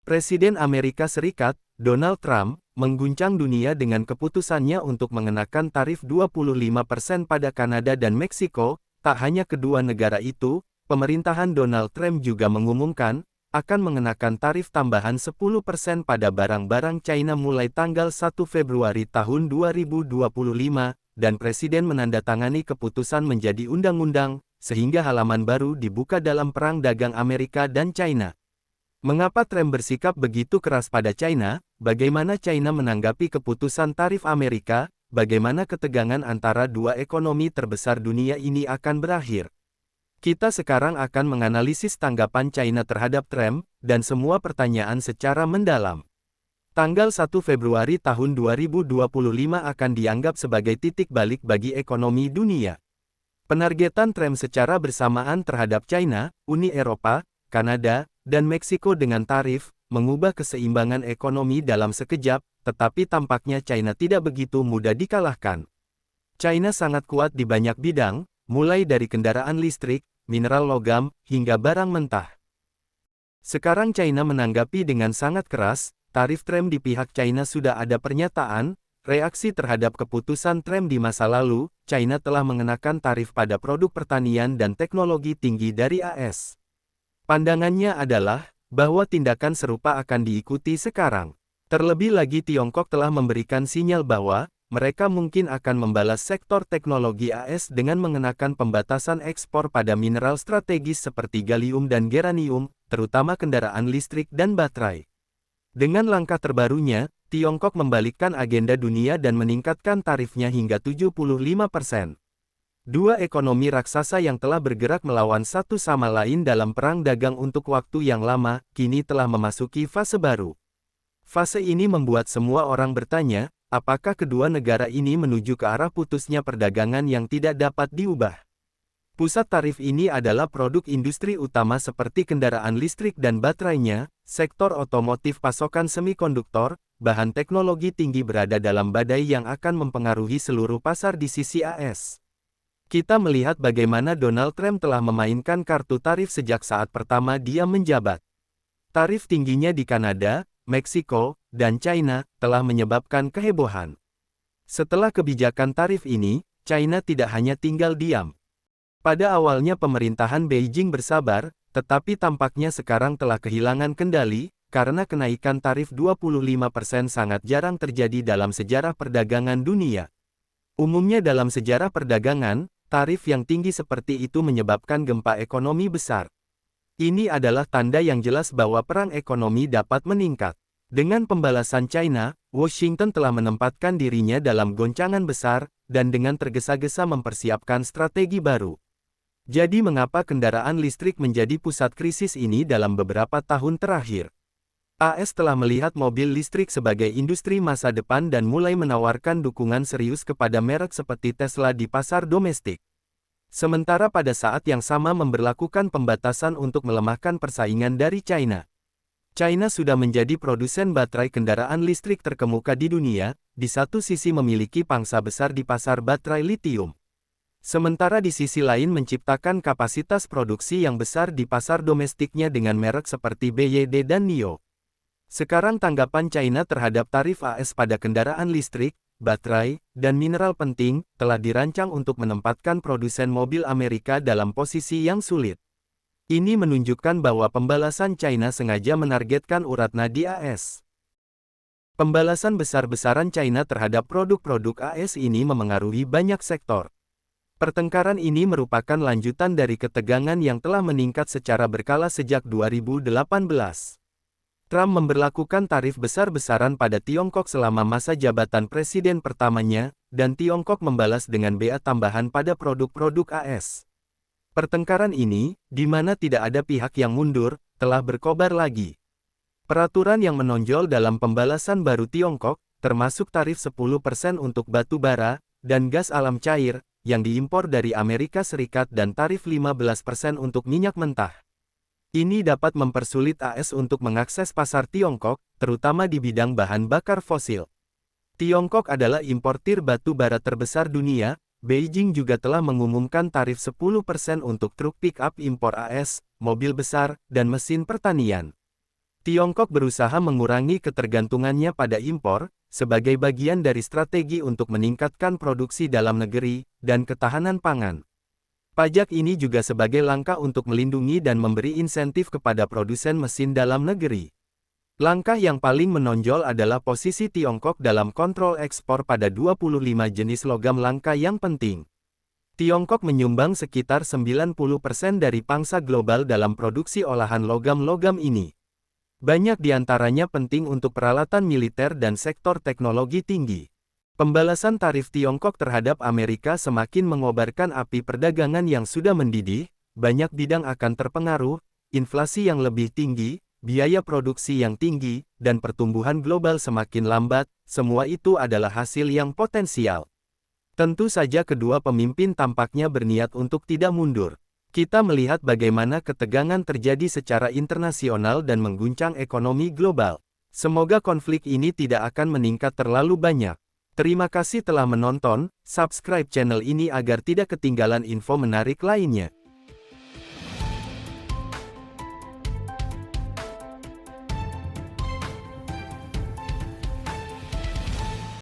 Presiden Amerika Serikat, Donald Trump, mengguncang dunia dengan keputusannya untuk mengenakan tarif 25% pada Kanada dan Meksiko. Tak hanya kedua negara itu, pemerintahan Donald Trump juga mengumumkan, akan mengenakan tarif tambahan 10% pada barang-barang China mulai tanggal 1 Februari tahun 2025, dan Presiden menandatangani keputusan menjadi undang-undang, sehingga halaman baru dibuka dalam perang dagang Amerika dan China. Mengapa Trump bersikap begitu keras pada China? Bagaimana China menanggapi keputusan tarif Amerika? Bagaimana ketegangan antara dua ekonomi terbesar dunia ini akan berakhir? Kita sekarang akan menganalisis tanggapan China terhadap Trump, dan semua pertanyaan secara mendalam. Tanggal 1 Februari tahun 2025 akan dianggap sebagai titik balik bagi ekonomi dunia. Penargetan Trump secara bersamaan terhadap China, Uni Eropa, Kanada, dan Meksiko dengan tarif, mengubah keseimbangan ekonomi dalam sekejap, tetapi tampaknya China tidak begitu mudah dikalahkan. China sangat kuat di banyak bidang, mulai dari kendaraan listrik, mineral logam, hingga barang mentah. Sekarang China menanggapi dengan sangat keras, tarif Trump di pihak China sudah ada pernyataan, reaksi terhadap keputusan Trump di masa lalu, China telah mengenakan tarif pada produk pertanian dan teknologi tinggi dari AS. Pandangannya adalah, bahwa tindakan serupa akan diikuti sekarang. Terlebih lagi Tiongkok telah memberikan sinyal bahwa, mereka mungkin akan membalas sektor teknologi AS dengan mengenakan pembatasan ekspor pada mineral strategis seperti gallium dan geranium, terutama kendaraan listrik dan baterai. Dengan langkah terbarunya, Tiongkok membalikkan agenda dunia dan meningkatkan tarifnya hingga 75%. Dua ekonomi raksasa yang telah bergerak melawan satu sama lain dalam perang dagang untuk waktu yang lama, kini telah memasuki fase baru. Fase ini membuat semua orang bertanya, apakah kedua negara ini menuju ke arah putusnya perdagangan yang tidak dapat diubah. Pusat tarif ini adalah produk industri utama seperti kendaraan listrik dan baterainya, sektor otomotif pasokan semikonduktor, bahan teknologi tinggi berada dalam badai yang akan mempengaruhi seluruh pasar di sisi AS. Kita melihat bagaimana Donald Trump telah memainkan kartu tarif sejak saat pertama dia menjabat. Tarif tingginya di Kanada, Meksiko, dan China telah menyebabkan kehebohan. Setelah kebijakan tarif ini, China tidak hanya tinggal diam. Pada awalnya pemerintahan Beijing bersabar, tetapi tampaknya sekarang telah kehilangan kendali, karena kenaikan tarif 25% sangat jarang terjadi dalam sejarah perdagangan dunia. Umumnya dalam sejarah perdagangan, tarif yang tinggi seperti itu menyebabkan gempa ekonomi besar. Ini adalah tanda yang jelas bahwa perang ekonomi dapat meningkat. Dengan pembalasan China, Washington telah menempatkan dirinya dalam goncangan besar, dan dengan tergesa-gesa mempersiapkan strategi baru. Jadi mengapa kendaraan listrik menjadi pusat krisis ini dalam beberapa tahun terakhir? AS telah melihat mobil listrik sebagai industri masa depan dan mulai menawarkan dukungan serius kepada merek seperti Tesla di pasar domestik. Sementara pada saat yang sama memberlakukan pembatasan untuk melemahkan persaingan dari China. China sudah menjadi produsen baterai kendaraan listrik terkemuka di dunia, di satu sisi memiliki pangsa besar di pasar baterai litium. Sementara di sisi lain menciptakan kapasitas produksi yang besar di pasar domestiknya dengan merek seperti BYD dan NIO. Sekarang tanggapan China terhadap tarif AS pada kendaraan listrik, baterai, dan mineral penting, telah dirancang untuk menempatkan produsen mobil Amerika dalam posisi yang sulit. Ini menunjukkan bahwa pembalasan China sengaja menargetkan urat nadi AS. Pembalasan besar-besaran China terhadap produk-produk AS ini memengaruhi banyak sektor. Pertengkaran ini merupakan lanjutan dari ketegangan yang telah meningkat secara berkala sejak 2018. Trump memberlakukan tarif besar-besaran pada Tiongkok selama masa jabatan presiden pertamanya, dan Tiongkok membalas dengan bea tambahan pada produk-produk AS. Pertengkaran ini, di mana tidak ada pihak yang mundur, telah berkobar lagi. Peraturan yang menonjol dalam pembalasan baru Tiongkok, termasuk tarif 10% untuk batu bara, dan gas alam cair, yang diimpor dari Amerika Serikat dan tarif 15% untuk minyak mentah. Ini dapat mempersulit AS untuk mengakses pasar Tiongkok, terutama di bidang bahan bakar fosil. Tiongkok adalah importir batu bara terbesar dunia. Beijing juga telah mengumumkan tarif 10% untuk truk pick-up impor AS, mobil besar, dan mesin pertanian. Tiongkok berusaha mengurangi ketergantungannya pada impor, sebagai bagian dari strategi untuk meningkatkan produksi dalam negeri, dan ketahanan pangan. Pajak ini juga sebagai langkah untuk melindungi dan memberi insentif kepada produsen mesin dalam negeri. Langkah yang paling menonjol adalah posisi Tiongkok dalam kontrol ekspor pada 25 jenis logam langka yang penting. Tiongkok menyumbang sekitar 90% dari pangsa global dalam produksi olahan logam-logam ini. Banyak di antaranya penting untuk peralatan militer dan sektor teknologi tinggi. Pembalasan tarif Tiongkok terhadap Amerika semakin mengobarkan api perdagangan yang sudah mendidih, banyak bidang akan terpengaruh, inflasi yang lebih tinggi, biaya produksi yang tinggi, dan pertumbuhan global semakin lambat, semua itu adalah hasil yang potensial. Tentu saja kedua pemimpin tampaknya berniat untuk tidak mundur. Kita melihat bagaimana ketegangan terjadi secara internasional dan mengguncang ekonomi global. Semoga konflik ini tidak akan meningkat terlalu banyak. Terima kasih telah menonton, subscribe channel ini agar tidak ketinggalan info menarik lainnya.